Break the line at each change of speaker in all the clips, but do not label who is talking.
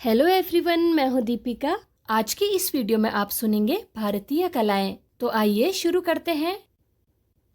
Hello everyone, मैं हूँ दीपिका। आज की इस वीडियो में आप सुनेंगे भारतीय कलाएं। तो आइए शुरू करते हैं।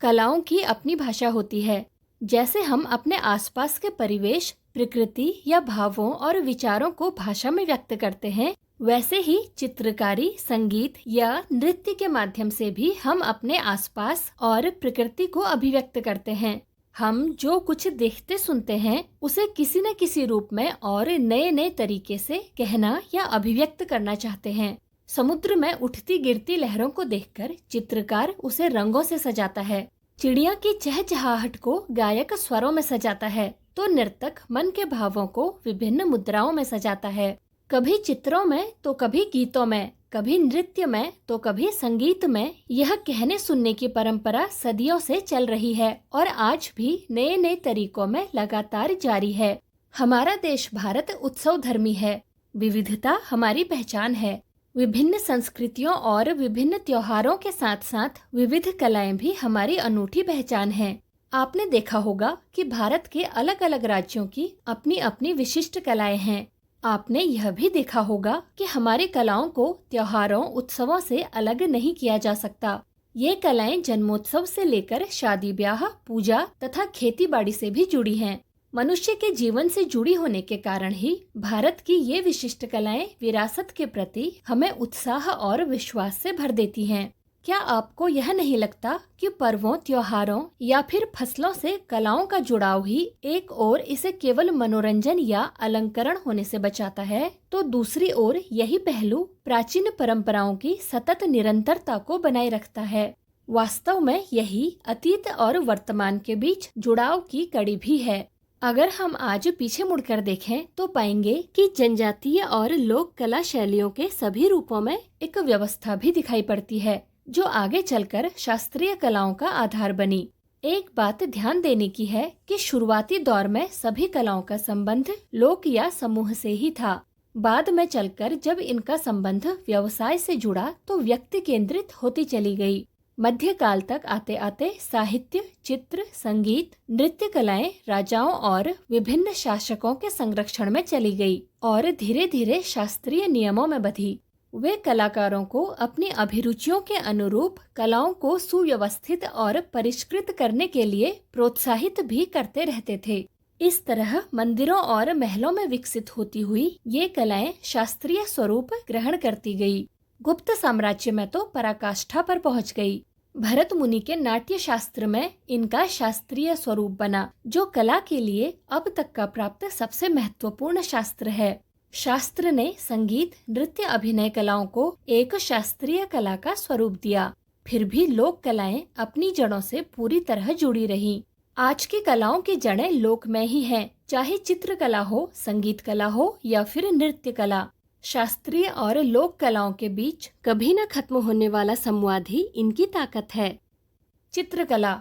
कलाओं की अपनी भाषा होती है। जैसे हम अपने आसपास के परिवेश, प्रकृति या भावों और विचारों को भाषा में व्यक्त करते हैं, वैसे ही चित्रकारी, संगीत या नृत्य के माध्यम से भी हम अपने आसपास और प्रकृति को अभिव्यक्त करते हैं। हम जो कुछ देखते सुनते हैं उसे किसी न किसी रूप में और नए नए तरीके से कहना या अभिव्यक्त करना चाहते हैं। समुद्र में उठती गिरती लहरों को देखकर चित्रकार उसे रंगों से सजाता है। चिड़िया की चहचहाहट को गायक स्वरों में सजाता है, तो नर्तक मन के भावों को विभिन्न मुद्राओं में सजाता है। कभी चित्रों में तो कभी गीतों में, कभी नृत्य में तो कभी संगीत में यह कहने सुनने की परंपरा सदियों से चल रही है और आज भी नए नए तरीकों में लगातार जारी है। हमारा देश भारत उत्सव धर्मी है। विविधता हमारी पहचान है। विभिन्न संस्कृतियों और विभिन्न त्योहारों के साथ साथ विविध कलाएं भी हमारी अनूठी पहचान है। आपने देखा होगा कि भारत के अलग अलग राज्यों की अपनी अपनी विशिष्ट कलाएं हैं। आपने यह भी देखा होगा कि हमारी कलाओं को त्योहारों, उत्सवों से अलग नहीं किया जा सकता। ये कलाएं जन्मोत्सव से लेकर शादी ब्याह, पूजा तथा खेती बाड़ी से भी जुड़ी हैं। मनुष्य के जीवन से जुड़ी होने के कारण ही भारत की ये विशिष्ट कलाएं विरासत के प्रति हमें उत्साह और विश्वास से भर देती हैं। क्या आपको यह नहीं लगता कि पर्वों, त्योहारों या फिर फसलों से कलाओं का जुड़ाव ही एक ओर इसे केवल मनोरंजन या अलंकरण होने से बचाता है, तो दूसरी ओर यही पहलू प्राचीन परंपराओं की सतत निरंतरता को बनाए रखता है। वास्तव में यही अतीत और वर्तमान के बीच जुड़ाव की कड़ी भी है। अगर हम आज पीछे मुड़कर देखें तो पाएंगे कि जनजातीय और लोक कला शैलियों के सभी रूपों में एक व्यवस्था भी दिखाई पड़ती है, जो आगे चलकर शास्त्रीय कलाओं का आधार बनी। एक बात ध्यान देने की है कि शुरुआती दौर में सभी कलाओं का संबंध लोक या समूह से ही था। बाद में चलकर जब इनका संबंध व्यवसाय से जुड़ा तो व्यक्ति केंद्रित होती चली गई। मध्यकाल तक आते आते साहित्य, चित्र, संगीत, नृत्य कलाएं राजाओं और विभिन्न शासकों के संरक्षण में चली गई और धीरे धीरे शास्त्रीय नियमों में बंधी। वे कलाकारों को अपनी अभिरुचियों के अनुरूप कलाओं को सुव्यवस्थित और परिष्कृत करने के लिए प्रोत्साहित भी करते रहते थे। इस तरह मंदिरों और महलों में विकसित होती हुई ये कलाएं शास्त्रीय स्वरूप ग्रहण करती गई। गुप्त साम्राज्य में तो पराकाष्ठा पर पहुंच गई। भरत मुनि के नाट्य शास्त्र में इनका शास्त्रीय स्वरूप बना, जो कला के लिए अब तक का प्राप्त सबसे महत्वपूर्ण शास्त्र है। शास्त्र ने संगीत, नृत्य, अभिनय कलाओं को एक शास्त्रीय कला का स्वरूप दिया। फिर भी लोक कलाएं अपनी जड़ों से पूरी तरह जुड़ी रहीं। आज की कलाओं की जड़ें लोक में ही हैं, चाहे चित्रकला हो, संगीत कला हो या फिर नृत्य कला। शास्त्रीय और लोक कलाओं के बीच कभी न खत्म होने वाला संवाद ही इनकी ताकत है। चित्रकला।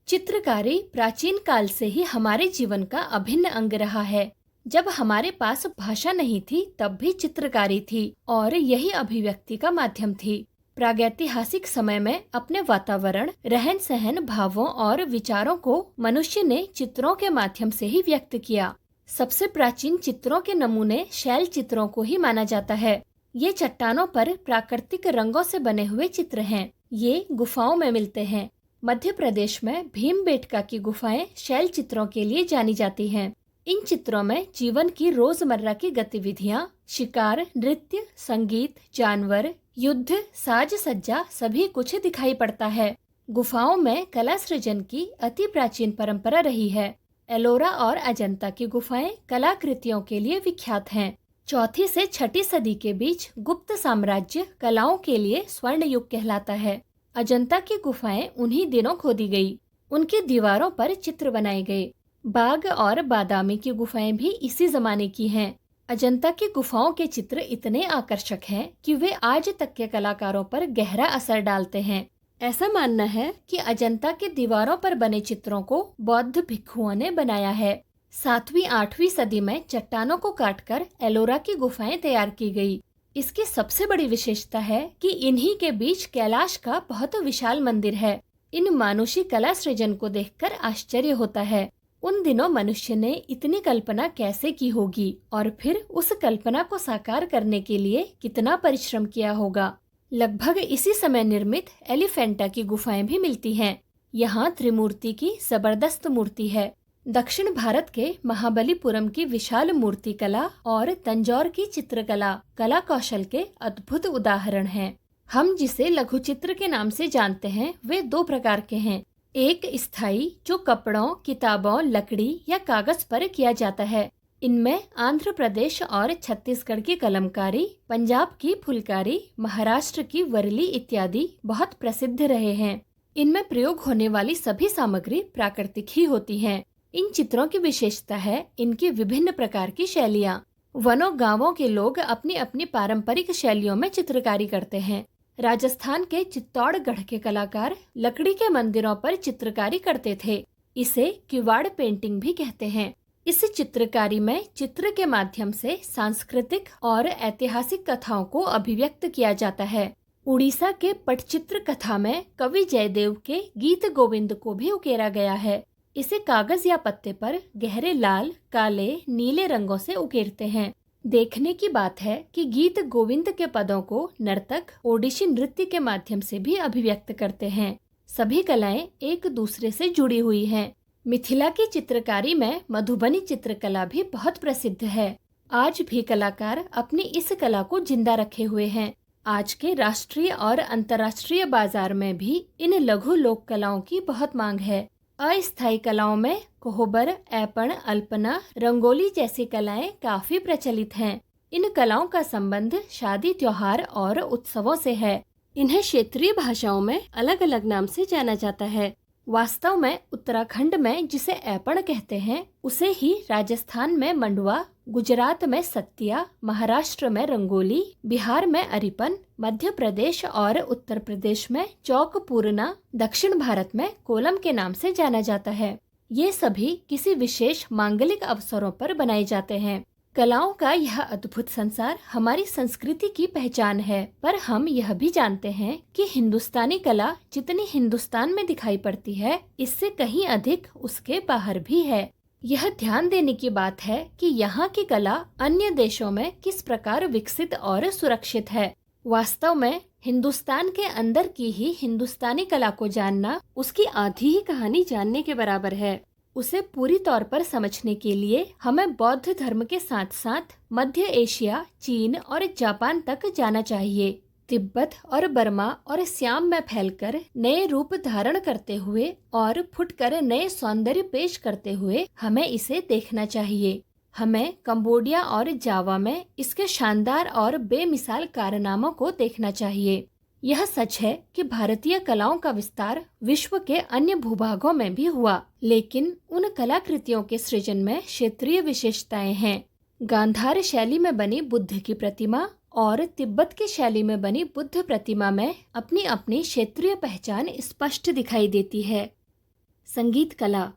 चित्रकारी प्राचीन काल से ही हमारे जीवन का अभिन्न अंग रहा है। जब हमारे पास भाषा नहीं थी तब भी चित्रकारी थी और यही अभिव्यक्ति का माध्यम थी। प्रागैतिहासिक समय में अपने वातावरण, रहन सहन, भावों और विचारों को मनुष्य ने चित्रों के माध्यम से ही व्यक्त किया। सबसे प्राचीन चित्रों के नमूने शैल चित्रों को ही माना जाता है। ये चट्टानों पर प्राकृतिक रंगों से बने हुए चित्र हैं। ये गुफाओं में मिलते हैं। मध्य प्रदेश में भीमबेटका की गुफाएं शैल चित्रों के लिए जानी जाती हैं। इन चित्रों में जीवन की रोजमर्रा की गतिविधियां, शिकार, नृत्य, संगीत, जानवर, युद्ध, साज सज्जा सभी कुछ दिखाई पड़ता है। गुफाओं में कला सृजन की अति प्राचीन परंपरा रही है। एलोरा और अजंता की गुफाएं कलाकृतियों के लिए विख्यात हैं। 4वीं से 6वीं सदी के बीच गुप्त साम्राज्य कलाओं के लिए स्वर्ण युग कहलाता है। अजंता की गुफाएं उन्हीं दिनों खोदी गई। उनकी दीवारों पर चित्र बनाए गए। बाग और बादामी की गुफाएं भी इसी जमाने की हैं। अजंता की गुफाओं के चित्र इतने आकर्षक हैं कि वे आज तक के कलाकारों पर गहरा असर डालते हैं। ऐसा मानना है कि अजंता के दीवारों पर बने चित्रों को बौद्ध भिक्षुओं ने बनाया है। 7वीं-8वीं सदी में चट्टानों को काटकर एलोरा की गुफाएं तैयार की गई। इसकी सबसे बड़ी विशेषता है कि इन्हीं के बीच कैलाश का बहुत विशाल मंदिर है। इन मानुषी कला सृजन को देखकर आश्चर्य होता है। उन दिनों मनुष्य ने इतनी कल्पना कैसे की होगी और फिर उस कल्पना को साकार करने के लिए कितना परिश्रम किया होगा। लगभग इसी समय निर्मित एलिफेंटा की गुफाएं भी मिलती हैं। यहाँ त्रिमूर्ति की जबरदस्त मूर्ति है। दक्षिण भारत के महाबलीपुरम की विशाल मूर्ति कला और तंजौर की चित्रकला कला कौशल के अद्भुत उदाहरण हैं। हम जिसे लघु चित्र के नाम से जानते हैं वे दो प्रकार के हैं। एक स्थायी, जो कपड़ों, किताबों, लकड़ी या कागज पर किया जाता है। इनमें आंध्र प्रदेश और छत्तीसगढ़ की कलमकारी, पंजाब की फुलकारी, महाराष्ट्र की वरली इत्यादि बहुत प्रसिद्ध रहे हैं। इनमें प्रयोग होने वाली सभी सामग्री प्राकृतिक ही होती हैं। इन चित्रों की विशेषता है इनकी विभिन्न प्रकार की शैलियाँ। वनों गांवों के लोग अपनी अपनी पारंपरिक शैलियों में चित्रकारी करते हैं। राजस्थान के चित्तौड़गढ़ के कलाकार लकड़ी के मंदिरों पर चित्रकारी करते थे। इसे किवाड़ पेंटिंग भी कहते हैं। इस चित्रकारी में चित्र के माध्यम से सांस्कृतिक और ऐतिहासिक कथाओं को अभिव्यक्त किया जाता है। उड़ीसा के पटचित्र कथा में कवि जयदेव के गीत गोविंद को भी उकेरा गया है। इसे कागज या पत्ते पर गहरे लाल, काले, नीले रंगों से उकेरते हैं। देखने की बात है कि गीत गोविंद के पदों को नर्तक ओडिसी नृत्य के माध्यम से भी अभिव्यक्त करते हैं। सभी कलाएं एक दूसरे से जुड़ी हुई हैं। मिथिला की चित्रकारी में मधुबनी चित्रकला भी बहुत प्रसिद्ध है। आज भी कलाकार अपनी इस कला को जिंदा रखे हुए हैं। आज के राष्ट्रीय और अंतर्राष्ट्रीय बाजार में भी इन लघु लोक कलाओं की बहुत मांग है। अस्थायी कलाओं में कोहबर, ऐपण, अल्पना, रंगोली जैसी कलाएं काफी प्रचलित हैं। इन कलाओं का संबंध शादी, त्योहार और उत्सवों से है। इन्हें क्षेत्रीय भाषाओं में अलग अलग नाम से जाना जाता है। वास्तव में उत्तराखंड में जिसे ऐपण कहते हैं उसे ही राजस्थान में मंडवा, गुजरात में सत्या, महाराष्ट्र में रंगोली, बिहार में अरिपन, मध्य प्रदेश और उत्तर प्रदेश में चौक पूरना, दक्षिण भारत में कोलम के नाम से जाना जाता है। ये सभी किसी विशेष मांगलिक अवसरों पर बनाए जाते हैं। कलाओं का यह अद्भुत संसार हमारी संस्कृति की पहचान है, पर हम यह भी जानते हैं कि हिंदुस्तानी कला जितनी हिंदुस्तान में दिखाई पड़ती है, इससे कहीं अधिक उसके बाहर भी है। यह ध्यान देने की बात है कि यहाँ की कला अन्य देशों में किस प्रकार विकसित और सुरक्षित है। वास्तव में हिंदुस्तान के अंदर की ही हिंदुस्तानी कला को जानना उसकी आधी ही कहानी जानने के बराबर है। उसे पूरी तौर पर समझने के लिए हमें बौद्ध धर्म के साथ साथ मध्य एशिया, चीन और जापान तक जाना चाहिए। तिब्बत और बर्मा और श्याम में फैलकर नए रूप धारण करते हुए और फुटकर नए सौंदर्य पेश करते हुए हमें इसे देखना चाहिए। हमें कंबोडिया और जावा में इसके शानदार और बेमिसाल कारनामों को देखना चाहिए। यह सच है कि भारतीय कलाओं का विस्तार विश्व के अन्य भूभागों में भी हुआ, लेकिन उन कलाकृतियों के सृजन में क्षेत्रीय विशेषताएं हैं। गांधार शैली में बनी बुद्ध की प्रतिमा और तिब्बत की शैली में बनी बुद्ध प्रतिमा में अपनी अपनी क्षेत्रीय पहचान स्पष्ट दिखाई देती है। संगीत कला।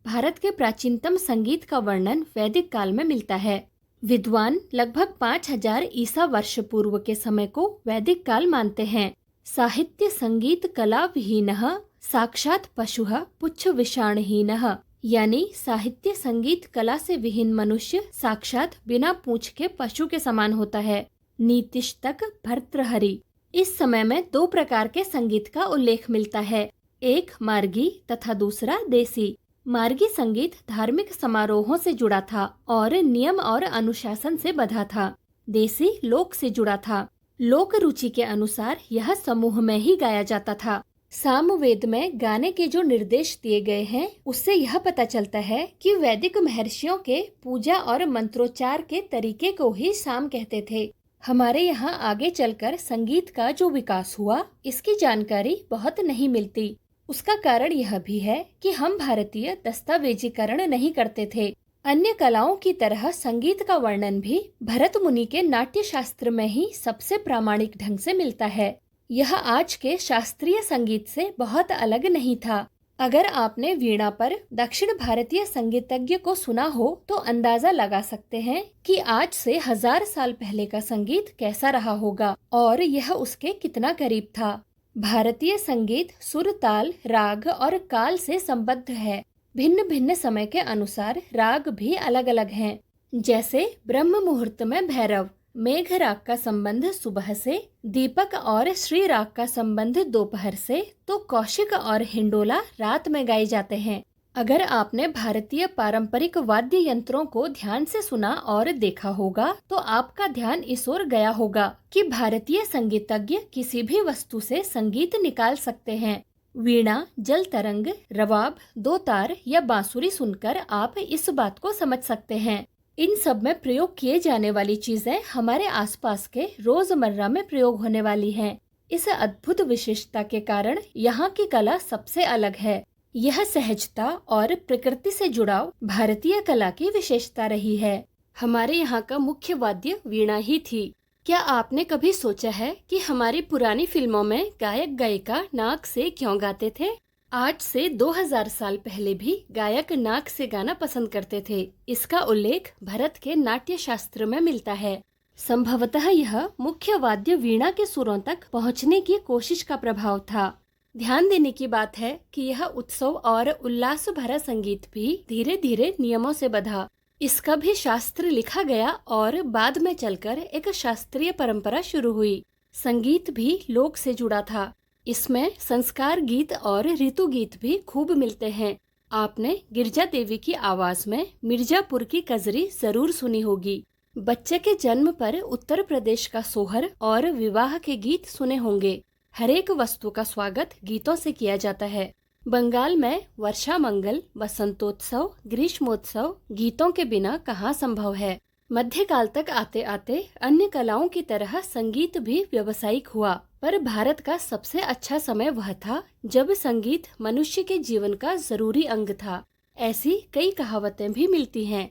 भारत के प्राचीनतम संगीत का वर्णन वैदिक काल में मिलता है। विद्वान लगभग 5000 ईसा वर्ष पूर्व के समय को वैदिक काल मानते हैं। साहित्य संगीत कला विहीनः साक्षात पशुः पुच्छ विषाणहीनः, यानी साहित्य संगीत कला से विहीन मनुष्य साक्षात बिना पूंछ के पशु के समान होता है। नीतिशतक भर्तृहरि। इस समय में दो प्रकार के संगीत का उल्लेख मिलता है, एक मार्गी तथा दूसरा देसी। मार्गी संगीत धार्मिक समारोहों से जुड़ा था और नियम और अनुशासन से बंधा था। देसी लोक से जुड़ा था। लोक रुचि के अनुसार यह समूह में ही गाया जाता था। सामवेद में गाने के जो निर्देश दिए गए हैं उससे यह पता चलता है कि वैदिक महर्षियों के पूजा और मंत्रोच्चार के तरीके को ही साम कहते थे। हमारे यहाँ आगे चलकर संगीत का जो विकास हुआ इसकी जानकारी बहुत नहीं मिलती। उसका कारण यह भी है कि हम भारतीय दस्तावेजीकरण नहीं करते थे। अन्य कलाओं की तरह संगीत का वर्णन भी भरत मुनि के नाट्य शास्त्र में ही सबसे प्रामाणिक ढंग से मिलता है। यह आज के शास्त्रीय संगीत से बहुत अलग नहीं था। अगर आपने वीणा पर दक्षिण भारतीय संगीतज्ञ को सुना हो तो अंदाजा लगा सकते हैं कि आज से 1000 साल पहले का संगीत कैसा रहा होगा और यह उसके कितना करीब था। भारतीय संगीत सुर, ताल, राग और काल से संबद्ध है। भिन्न भिन्न समय के अनुसार राग भी अलग अलग हैं। जैसे ब्रह्म मुहूर्त में भैरव, मेघ राग का संबंध सुबह से, दीपक और श्री राग का संबंध दोपहर से, तो कौशिक और हिंडोला रात में गाए जाते हैं। अगर आपने भारतीय पारंपरिक वाद्य यंत्रों को ध्यान से सुना और देखा होगा तो आपका ध्यान इस ओर गया होगा कि भारतीय संगीतज्ञ किसी भी वस्तु से संगीत निकाल सकते हैं। वीणा, जल तरंग, रवाब, दो तार या बांसुरी सुनकर आप इस बात को समझ सकते हैं। इन सब में प्रयोग किए जाने वाली चीजें हमारे आसपास के रोजमर्रा में प्रयोग होने वाली हैं। इस अद्भुत विशेषता के कारण यहाँ की कला सबसे अलग है। यह सहजता और प्रकृति से जुड़ाव भारतीय कला की विशेषता रही है। हमारे यहाँ का मुख्य वाद्य वीणा ही थी। क्या आपने कभी सोचा है कि हमारी पुरानी फिल्मों में गायक गायिका नाक से क्यों गाते थे? आज से 2000 साल पहले भी गायक नाक से गाना पसंद करते थे। इसका उल्लेख भरत के नाट्य शास्त्र में मिलता है। संभवतः यह मुख्य वाद्य वीणा के सुरों तक पहुँचने की कोशिश का प्रभाव था। ध्यान देने की बात है कि यह उत्सव और उल्लास भरा संगीत भी धीरे धीरे नियमों से बंधा। इसका भी शास्त्र लिखा गया और बाद में चलकर एक शास्त्रीय परंपरा शुरू हुई। संगीत भी लोक से जुड़ा था। इसमें संस्कार गीत और ऋतु गीत भी खूब मिलते हैं। आपने गिरजा देवी की आवाज में मिर्जापुर की कजरी जरूर सुनी होगी। बच्चे के जन्म पर उत्तर प्रदेश का सोहर और विवाह के गीत सुने होंगे। हरेक वस्तु का स्वागत गीतों से किया जाता है। बंगाल में वर्षा मंगल, बसंतोत्सव, ग्रीष्मोत्सव गीतों के बिना कहाँ संभव है। मध्यकाल तक आते आते अन्य कलाओं की तरह संगीत भी व्यावसायिक हुआ, पर भारत का सबसे अच्छा समय वह था जब संगीत मनुष्य के जीवन का जरूरी अंग था। ऐसी कई कहावतें भी मिलती हैं।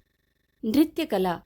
नृत्य कला।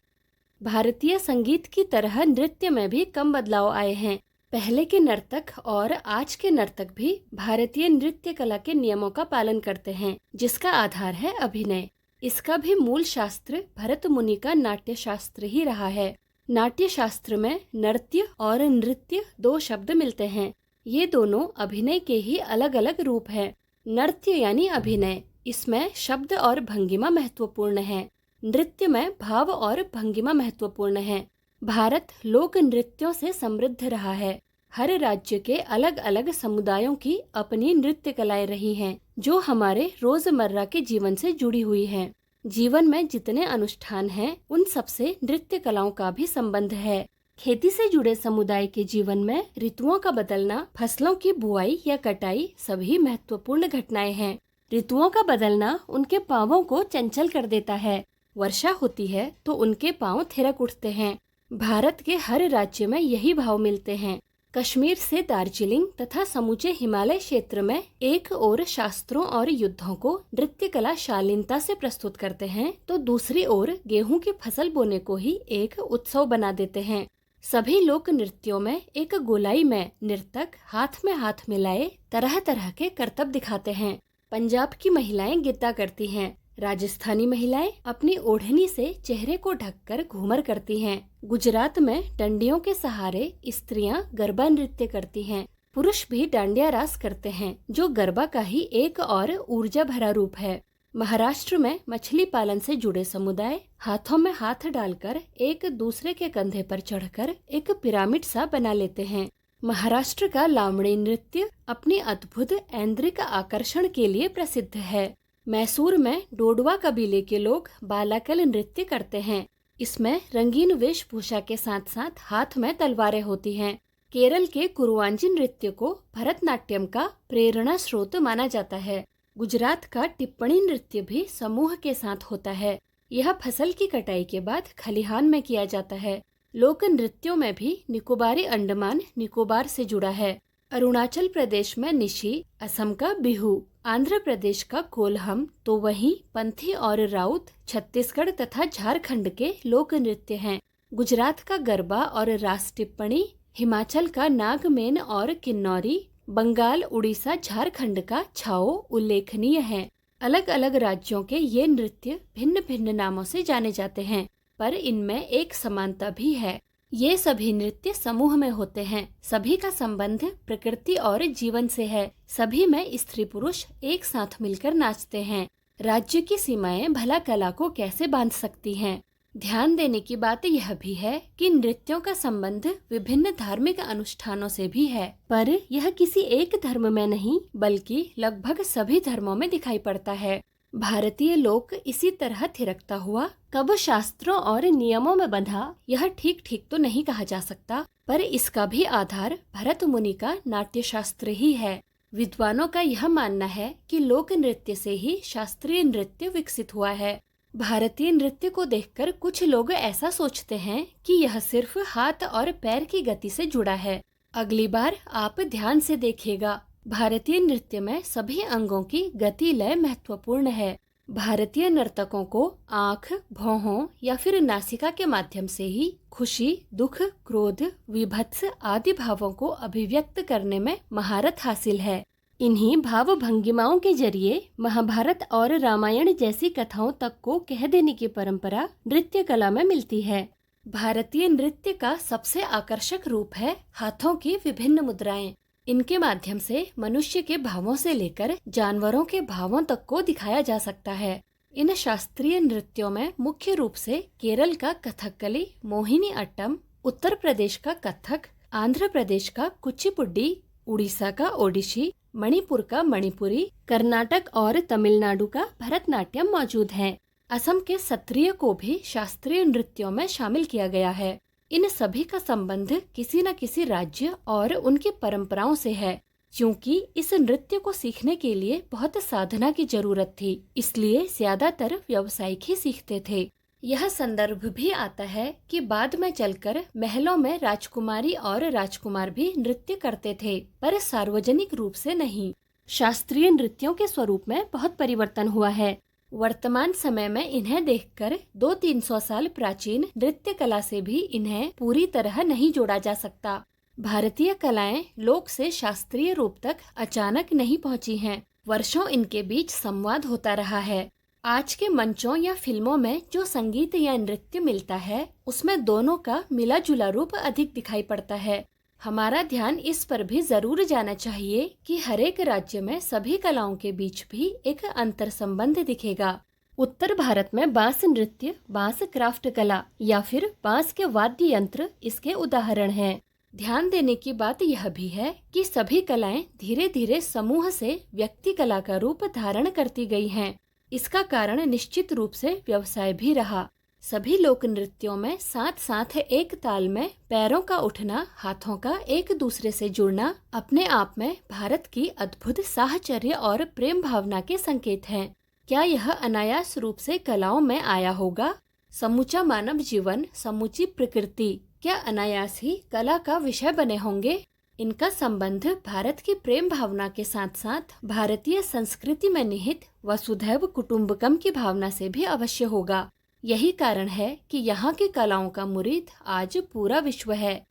भारतीय संगीत की तरह नृत्य में भी कम बदलाव आए हैं। पहले के नर्तक और आज के नर्तक भी भारतीय नृत्य कला के नियमों का पालन करते हैं, जिसका आधार है अभिनय। इसका भी मूल शास्त्र भरत मुनि का नाट्य शास्त्र ही रहा है। नाट्य शास्त्र में नृत्य और नृत्य दो शब्द मिलते हैं। ये दोनों अभिनय के ही अलग अलग रूप हैं। नृत्य यानी अभिनय, इसमें शब्द और भंगिमा महत्वपूर्ण है। नृत्य में भाव और भंगिमा महत्वपूर्ण है। भारत लोक नृत्यों से समृद्ध रहा है। हर राज्य के अलग अलग समुदायों की अपनी नृत्य कलाएं रही हैं, जो हमारे रोजमर्रा के जीवन से जुड़ी हुई हैं। जीवन में जितने अनुष्ठान हैं, उन सब से नृत्य कलाओं का भी संबंध है। खेती से जुड़े समुदाय के जीवन में ऋतुओं का बदलना, फसलों की बुआई या कटाई सभी महत्वपूर्ण घटनाएं हैं। ऋतुओं का बदलना उनके पांवों को चंचल कर देता है। वर्षा होती है तो उनके पांव थिरक उठते हैं। भारत के हर राज्य में यही भाव मिलते हैं। कश्मीर से दार्जिलिंग तथा समूचे हिमालय क्षेत्र में एक ओर शास्त्रों और युद्धों को नृत्य कला शालीनता से प्रस्तुत करते हैं, तो दूसरी ओर गेहूं की फसल बोने को ही एक उत्सव बना देते हैं। सभी लोक नृत्यों में एक गोलाई में नर्तक हाथ में हाथ मिलाए तरह तरह के करतब दिखाते हैं। पंजाब की महिलाएं गिद्दा करती हैं। राजस्थानी महिलाएं अपनी ओढ़नी से चेहरे को ढककर घूमर करती हैं। गुजरात में डंडियों के सहारे स्त्रियां गरबा नृत्य करती हैं। पुरुष भी डांडिया रास करते हैं, जो गरबा का ही एक और ऊर्जा भरा रूप है। महाराष्ट्र में मछली पालन से जुड़े समुदाय हाथों में हाथ डालकर एक दूसरे के कंधे पर चढ़कर एक पिरामिड सा बना लेते हैं। महाराष्ट्र का लावणी नृत्य अपनी अद्भुत ऐन्द्रिक आकर्षण के लिए प्रसिद्ध है। मैसूर में डोडवा कबीले के लोग बालाकल नृत्य करते हैं। इसमें रंगीन वेशभूषा के साथ साथ हाथ में तलवारें होती हैं। केरल के कुरुवांजी नृत्य को भरतनाट्यम का प्रेरणा स्रोत माना जाता है। गुजरात का टिप्पणी नृत्य भी समूह के साथ होता है। यह फसल की कटाई के बाद खलिहान में किया जाता है। लोक नृत्यों में भी निकोबारी अंडमान निकोबार से जुड़ा है। अरुणाचल प्रदेश में निशी, असम का बिहू, आंध्र प्रदेश का कोल्हम, तो वहीं पंथी और राउत छत्तीसगढ़ तथा झारखंड के लोक नृत्य हैं। गुजरात का गरबा और रास टिप्पणी, हिमाचल का नागमेन और किन्नौरी, बंगाल, उड़ीसा, झारखंड का छाओ उल्लेखनीय है। अलग अलग राज्यों के ये नृत्य भिन्न भिन्न नामों से जाने जाते हैं, पर इनमें एक समानता भी है। ये सभी नृत्य समूह में होते हैं। सभी का संबंध प्रकृति और जीवन से है। सभी में स्त्री पुरुष एक साथ मिलकर नाचते हैं। राज्य की सीमाएं भला कला को कैसे बांध सकती हैं? ध्यान देने की बात यह भी है कि नृत्यों का संबंध विभिन्न धार्मिक अनुष्ठानों से भी है, पर यह किसी एक धर्म में नहीं बल्कि लगभग सभी धर्मों में दिखाई पड़ता है। भारतीय लोक इसी तरह थिरकता हुआ कब शास्त्रों और नियमों में बंधा, यह ठीक ठीक तो नहीं कहा जा सकता, पर इसका भी आधार भरत मुनि का नाट्य शास्त्र ही है। विद्वानों का यह मानना है कि लोक नृत्य से ही शास्त्रीय नृत्य विकसित हुआ है। भारतीय नृत्य को देखकर कुछ लोग ऐसा सोचते हैं कि यह सिर्फ हाथ और पैर की गति से जुड़ा है। अगली बार आप ध्यान से देखिएगा, भारतीय नृत्य में सभी अंगों की गति लय महत्वपूर्ण है। भारतीय नर्तकों को आँख, भौहों या फिर नासिका के माध्यम से ही खुशी, दुख, क्रोध, विभत्स आदि भावों को अभिव्यक्त करने में महारत हासिल है। इन्हीं भाव भंगिमाओं के जरिए महाभारत और रामायण जैसी कथाओं तक को कह देने की परंपरा नृत्य कला में मिलती है। भारतीय नृत्य का सबसे आकर्षक रूप है हाथों की विभिन्न मुद्राएं। इनके माध्यम से मनुष्य के भावों से लेकर जानवरों के भावों तक को दिखाया जा सकता है। इन शास्त्रीय नृत्यों में मुख्य रूप से केरल का कथकली, मोहिनी अट्टम, उत्तर प्रदेश का कथक, आंध्र प्रदेश का कुचिपुडी, उड़ीसा का ओडिशी, मणिपुर का मणिपुरी, कर्नाटक और तमिलनाडु का भरतनाट्यम मौजूद है। असम के सत्रिय को भी शास्त्रीय नृत्यों में शामिल किया गया है। इन सभी का संबंध किसी न किसी राज्य और उनकी परंपराओं से है। क्योंकि इस नृत्य को सीखने के लिए बहुत साधना की जरूरत थी, इसलिए ज्यादातर व्यावसायिक ही सीखते थे। यह संदर्भ भी आता है कि बाद में चलकर महलों में राजकुमारी और राजकुमार भी नृत्य करते थे, पर सार्वजनिक रूप से नहीं। शास्त्रीय नृत्यों के स्वरूप में बहुत परिवर्तन हुआ है। वर्तमान समय में इन्हें देखकर 200-300 साल प्राचीन नृत्य कला से भी इन्हें पूरी तरह नहीं जोड़ा जा सकता। भारतीय कलाएं लोक से शास्त्रीय रूप तक अचानक नहीं पहुंची हैं। वर्षों इनके बीच संवाद होता रहा है। आज के मंचों या फिल्मों में जो संगीत या नृत्य मिलता है, उसमें दोनों का मिला जुला रूप अधिक दिखाई पड़ता है। हमारा ध्यान इस पर भी जरूर जाना चाहिए कि हर एक राज्य में सभी कलाओं के बीच भी एक अंतर संबंध दिखेगा। उत्तर भारत में बांस नृत्य, बांस क्राफ्ट कला या फिर बांस के वाद्य यंत्र इसके उदाहरण हैं। ध्यान देने की बात यह भी है कि सभी कलाएं धीरे धीरे समूह से व्यक्ति कला का रूप धारण करती गई हैं। इसका कारण निश्चित रूप से व्यवसाय भी रहा। सभी लोक नृत्यों में साथ साथ एक ताल में पैरों का उठना, हाथों का एक दूसरे से जुड़ना अपने आप में भारत की अद्भुत साहचर्य और प्रेम भावना के संकेत हैं। क्या यह अनायास रूप से कलाओं में आया होगा? समूचा मानव जीवन, समूची प्रकृति क्या अनायास ही कला का विषय बने होंगे? इनका संबंध भारत की प्रेम भावना के साथ साथ भारतीय संस्कृति में निहित वसुधैव कुटुंबकम की भावना से भी अवश्य होगा। यही कारण है कि यहाँ की कलाओं का मुरीद आज पूरा विश्व है।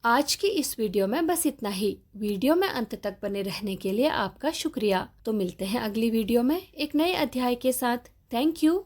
आज की इस वीडियो में बस इतना ही। वीडियो में अंत तक बने रहने के लिए आपका शुक्रिया। तो मिलते हैं अगली वीडियो में एक नए अध्याय के साथ। Thank you.